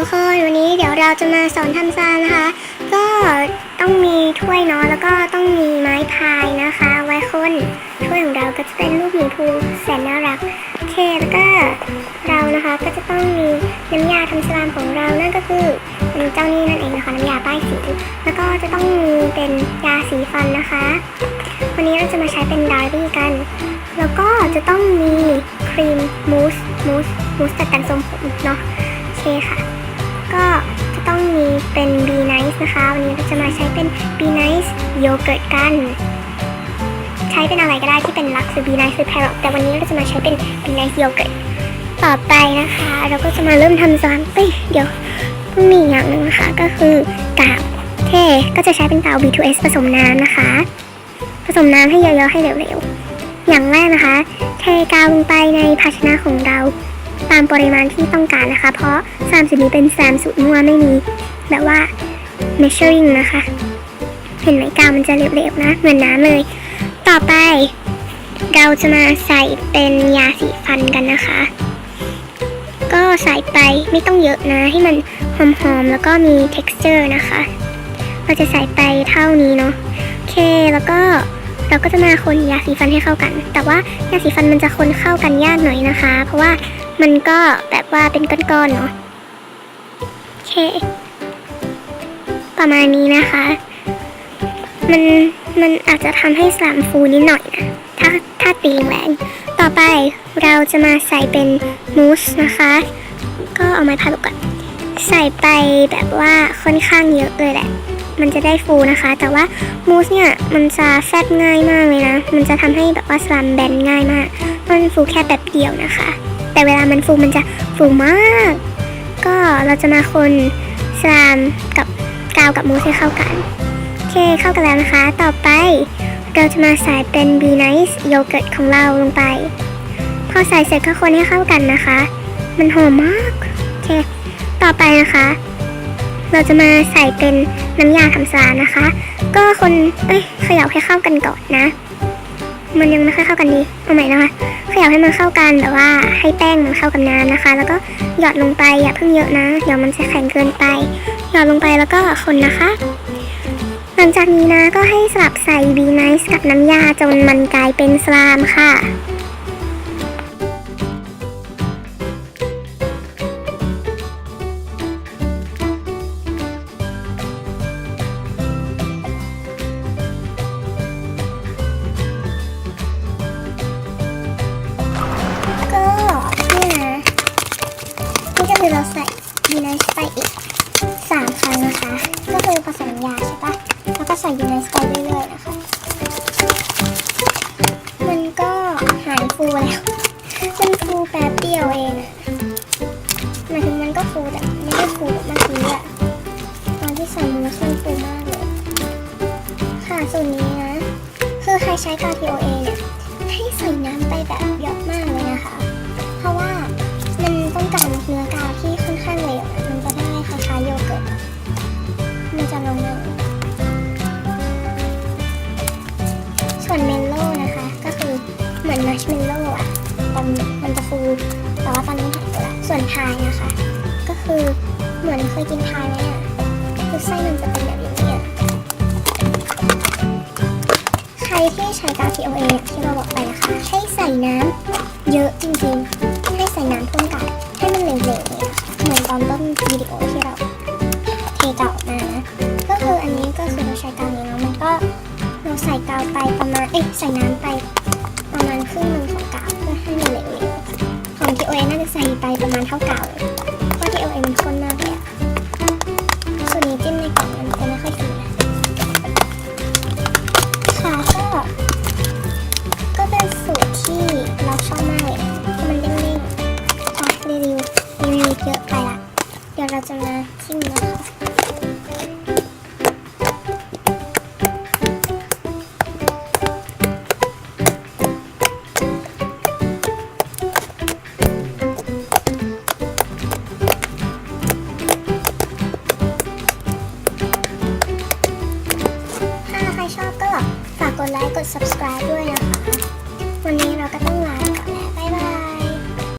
ทุกคนวันนี้เดี๋ยวเราจะมาสอนทำซานนะคะก็ต้องมีถ้วยเนาะแล้วก็ต้องมีไม้พายนะคะไว้คนถ้วยของเราก็จะเป็นรูปหมีภูแสนน่ารักโอเคแล้วก็เรานะคะก็จะต้องมีน้ำยาทำสลามของเรานั่นก็คือเจ้านี่นั่นเองนะคะน้ำยาป้ายสีแล้วก็จะต้องมีเป็นยาสีฟันนะคะวันนี้เราจะมาใช้เป็นดาร์บี้กันแล้วก็จะต้องมีครีมมูสจัดการทรงผมเนาะโอเคค่ะก็จะต้องมีเป็น Be Nice นะคะวันนี้เราจะมาใช้เป็น Be Nice โยเกิร์ตกันใช้เป็นอะไรก็ได้ที่เป็นลักซ์หรือ Be Nice หรือ Parrot แต่วันนี้เราจะมาใช้เป็น Be Nice โยเกิร์ตต่อไปนะคะเราก็จะมาเริ่มทำซานเดี๋ยวต้องมีอย่างหนึ่งนะคะก็คือกาวโอเคก็จะใช้เป็นกาว B2S ผสมน้ำนะคะผสมน้ำให้เยอะๆให้เร็วๆอย่างแรกนะคะเทกาวลงไปในภาชนะของเราตามปริมาณที่ต้องการนะคะเพราะซามสูตรนี้เป็นซามสูตรมั่วไม่มีแบบว่า measuring นะคะเห็นไหมกาวมันจะเหลวๆนะเหมือนน้ำเลยต่อไปเราจะมาใส่เป็นยาสีฟันกันนะคะก็ใส่ไปไม่ต้องเยอะนะให้มันหอมๆแล้วก็มี texture นะคะเราจะใส่ไปเท่านี้เนาะโอเคแล้วก็เราก็จะมาคนยาสีฟันให้เข้ากันแต่ว่ายาสีฟันมันจะคนเข้ากันยากหน่อยนะคะเพราะว่ามันก็แบบว่าเป็นก้อนๆเนาะโอเคประมาณนี้นะคะมันอาจจะทำให้สลามฟูนิดหน่อยนะถ้าตีแรงต่อไปเราจะมาใส่เป็นมูสนะคะก็เอาไม้พายก่อนใส่ไปแบบว่าค่อนข้างเยอะเลยแหละมันจะได้ฟูนะคะแต่ว่ามูสเนี่ยมันจะแฟบง่ายมากเลยนะมันจะทำให้แบบว่าสลามแบนง่ายมากมันฟูแค่แบบเดียวนะคะแต่เวลามันฟูมันจะฟูมากก็เราจะมาคนสลามกับกาวกับมูสให้เข้ากันโอเคเข้ากันแล้วนะคะต่อไปเราจะมาใส่เป็น Be Nice โยเกิร์ตของเราลงไปพอใส่เสร็จก็คนให้เข้ากันนะคะมันหอมมากโอเคต่อไปนะคะเราจะมาใส่เป็นน้ำยาทำซานนะคะก็คนเขย่าให้เข้ากันก่อนนะมันยังไม่ค่อยเข้ากันดีเอาใหม่นะคะเขย่าให้มันเข้ากันแบบว่าให้แป้งมันเข้ากับน้ำนะคะแล้วก็หยอดลงไปอย่าเพิ่งเยอะนะเดี๋ยวมันจะแข็งเกินไปหยอดลงไปแล้วก็คนนะคะหลังจากนี้นะก็ให้สลับใส่ Be Nice กับน้ำยาจนมันกลายเป็นสลามค่ะก็คือเราใส่ Be Nice ไปอีก3 ครั้งนะคะก็คือผสมน้ำยาใช่ปะแล้วก็ใส่ Be Nice ไปเรื่อยๆนะคะมันก็หายฟูแล้วมันฟูแป๊บเดียวเองหมายถึงมันก็ฟูแต่ไม่ได้ฟูแบบเมื่อกี้อะตอนที่ใส่มันฟูมากเลยค่ะส่วนนี้นะคือใครใช้กาว TOA เนี่ยให้ใส่น้ำไปแบบเยอะมากเลยนะคะเพราะว่ามันต้องการเนื้อกาวที่ค่อนข้างเหลวมันจะได้คล้ายๆโยเกิร์ตมันจะลงเลยส่วนเมลโล่นะคะก็คือเหมือนมัชเมลโล่อะมันจะฟูแต่ว่าตอนนี้หายไปแล้วส่วนพายนะคะก็คือเหมือนเคยกินพายไหมอะคือไส้มันจะเป็นแบบนี้อะใครที่ใช้กาว TOA ที่เราบอกไปนะคะให้ใส่น้ำเยอะจริงๆให้ใส่น้ำท่วมกาวให้มันเหลวๆเนี่ยเหมือนตอนต้นวิดีโอที่เราเทกาวออกมานะก็คืออันนี้ก็คือเราใช้กาวนี้เนาะมันก็เราใส่กาวไปประมาณใส่น้ำไปประมาณครึ่งนึงของกาวเพื่อให้มันเหลวๆของ TOA น่าจะใส่ไปประมาณเท่ากาวเลยเพราะ TOA มันข้นมากเลยอะส่วนนี้จิ้มในกล่องมันจะไม่ค่อยฟูนะค่ะก็เป็นสูตรที่เราชอบมากเลยเพราะมันเด้งๆรีวิวเยอะไปละเดี๋ยวเราจะมาชิมนะคะ